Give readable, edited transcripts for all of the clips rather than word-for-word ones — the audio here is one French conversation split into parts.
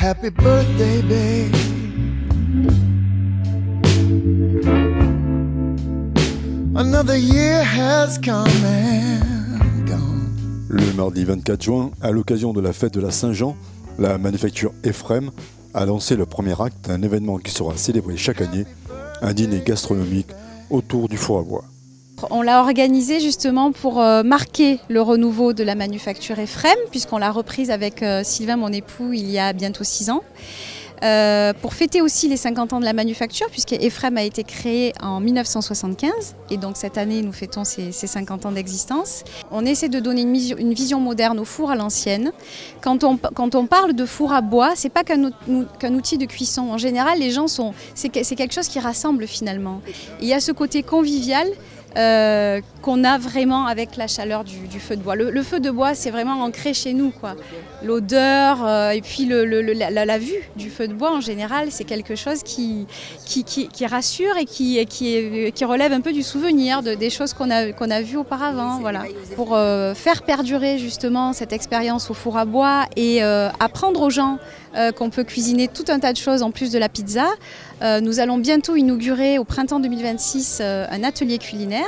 Happy birthday, babe. Another year has come and gone. Le mardi 24 juin, à l'occasion de la fête de la Saint-Jean, la manufacture Ephrem a lancé le premier acte d'un événement qui sera célébré chaque année, un dîner gastronomique autour du four à bois. On l'a organisé justement pour marquer le renouveau de la manufacture Ephrem, puisqu'on l'a reprise avec Sylvain, mon époux, il y a bientôt 6 ans. Pour fêter aussi les 50 ans de la manufacture, puisque Ephrem a été créé en 1975 et donc cette année nous fêtons ces 50 ans d'existence. On essaie de donner une vision moderne au four à l'ancienne. Quand on parle de four à bois, c'est pas qu'un outil de cuisson. En général, les gens c'est quelque chose qui rassemble finalement. Et il y a ce côté convivial qu'on a vraiment avec la chaleur du feu de bois. Le feu de bois, c'est vraiment ancré chez nous, quoi. L'odeur et puis la vue du feu de bois en général, c'est quelque chose qui rassure et qui relève un peu du souvenir des choses qu'on a vues auparavant. Voilà. Pour faire perdurer justement cette expérience au four à bois et apprendre aux gens qu'on peut cuisiner tout un tas de choses en plus de la pizza, nous allons bientôt inaugurer au printemps 2026 un atelier culinaire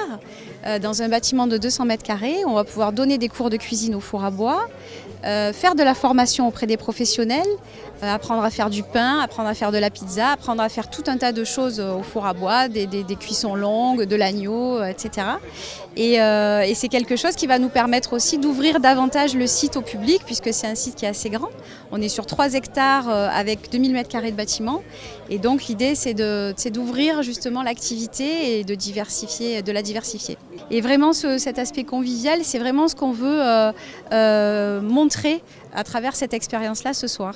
dans un bâtiment de 200 mètres carrés. On va pouvoir donner des cours de cuisine au four à bois, faire de la formation auprès des professionnels, apprendre à faire du pain, apprendre à faire de la pizza, apprendre à faire tout un tas de choses au four à bois, des cuissons longues, de l'agneau, etc. Et c'est quelque chose qui va nous permettre aussi d'ouvrir davantage le site au public, puisque c'est un site qui est assez grand. On est sur 3 hectares avec 2000 mètres carrés de bâtiments. Et donc l'idée, c'est d'ouvrir justement l'activité et de la diversifier. Et vraiment, cet aspect convivial, c'est vraiment ce qu'on veut montrer à travers cette expérience-là ce soir.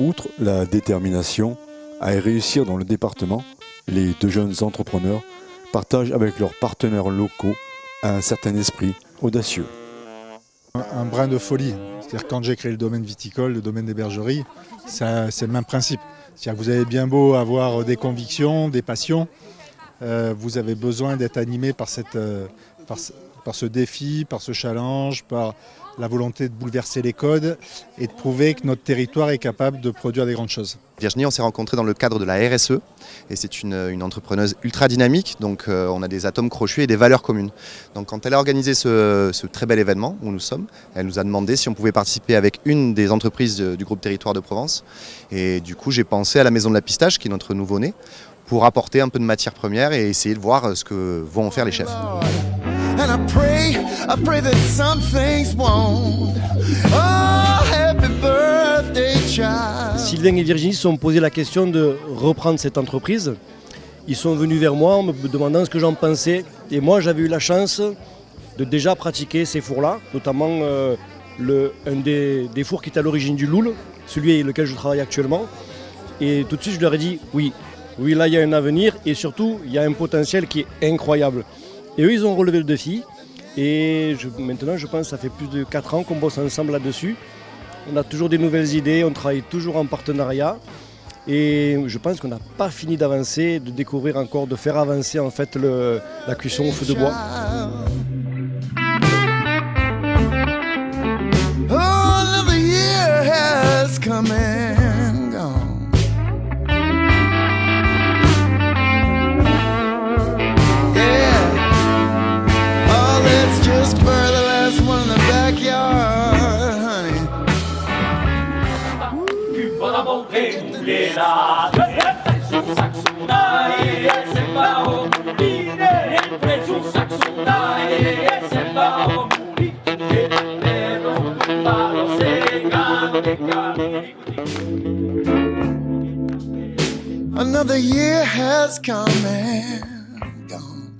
Outre la détermination à réussir dans le département, les 2 jeunes entrepreneurs partagent avec leurs partenaires locaux un certain esprit audacieux. Un brin de folie. C'est-à-dire quand j'ai créé le domaine viticole, le domaine des bergeries, c'est le même principe. C'est-à-dire que vous avez bien beau avoir des convictions, des passions, vous avez besoin d'être animé par ce défi, par ce challenge, par la volonté de bouleverser les codes et de prouver que notre territoire est capable de produire des grandes choses. Virginie, on s'est rencontrés dans le cadre de la RSE et c'est une entrepreneuse ultra dynamique, donc on a des atomes crochus et des valeurs communes. Donc quand elle a organisé ce très bel événement où nous sommes, elle nous a demandé si on pouvait participer avec une des entreprises du groupe Territoire de Provence. Et du coup j'ai pensé à la Maison de la Pistache, qui est notre nouveau-né, pour apporter un peu de matière première et essayer de voir ce que vont en faire les chefs. And I pray that some things won't. Oh, happy birthday, child. Sylvain et Virginie se sont posé la question de reprendre cette entreprise. Ils sont venus vers moi en me demandant ce que j'en pensais. Et moi, j'avais eu la chance de déjà pratiquer ces fours-là, notamment un des fours qui est à l'origine du Loul, celui avec lequel je travaille actuellement. Et tout de suite, je leur ai dit oui, là, il y a un avenir et surtout, il y a un potentiel qui est incroyable. Et eux, ils ont relevé le défi. Et maintenant, je pense que ça fait plus de 4 ans qu'on bosse ensemble là-dessus. On a toujours des nouvelles idées, on travaille toujours en partenariat. Et je pense qu'on n'a pas fini d'avancer, de découvrir encore, de faire avancer en fait la cuisson au feu de bois. Oh, another year has come and gone. Just burn the last one in the backyard, honey. Another year has come and gone.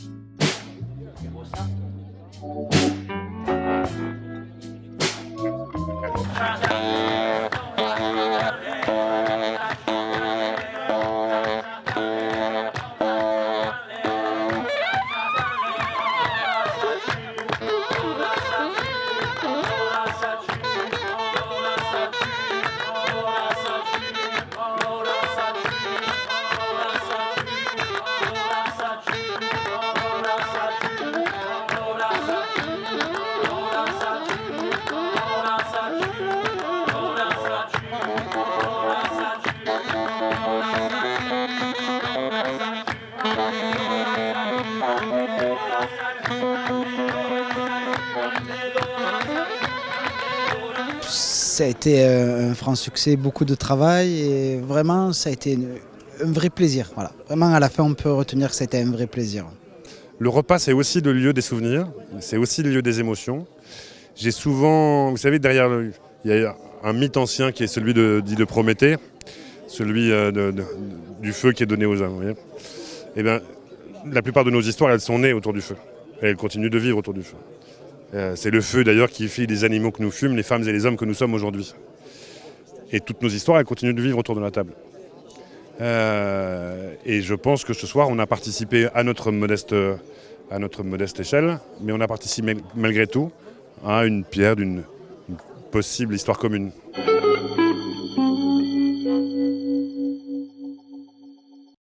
Ça a été un franc succès, beaucoup de travail et vraiment ça a été un vrai plaisir. Voilà. Vraiment à la fin on peut retenir que ça a été un vrai plaisir. Le repas c'est aussi le lieu des souvenirs, c'est aussi le lieu des émotions. J'ai souvent, vous savez, derrière, il y a un mythe ancien qui est celui dit de Prométhée, celui du feu qui est donné aux hommes. Vous voyez. Eh bien, la plupart de nos histoires, elles sont nées autour du feu. Et elles continuent de vivre autour du feu. C'est le feu d'ailleurs qui fait les animaux que nous fûmes, les femmes et les hommes que nous sommes aujourd'hui. Et toutes nos histoires, elles continuent de vivre autour de la table. Et je pense que ce soir, on a participé à notre modeste échelle, mais on a participé malgré tout à une pierre d'une possible histoire commune.